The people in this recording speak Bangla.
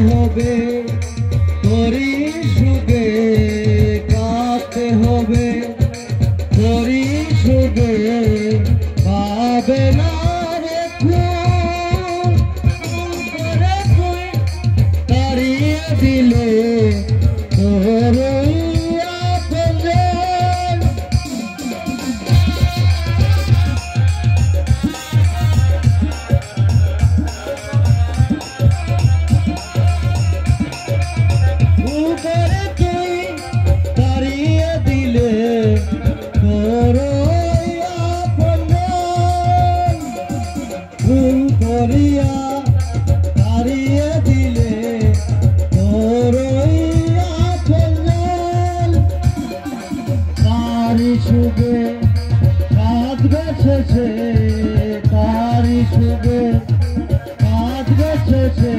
হবে তোরি সুগে কাঁদতে হবে তোরি সুগে পাবে না রে করে তুই তাড়িয়ে দিলে তোর তাড়িয়ে দিলে তোর তারি সুগে কাঁদবে শেষে তারি সুগে কাঁদবে শেষে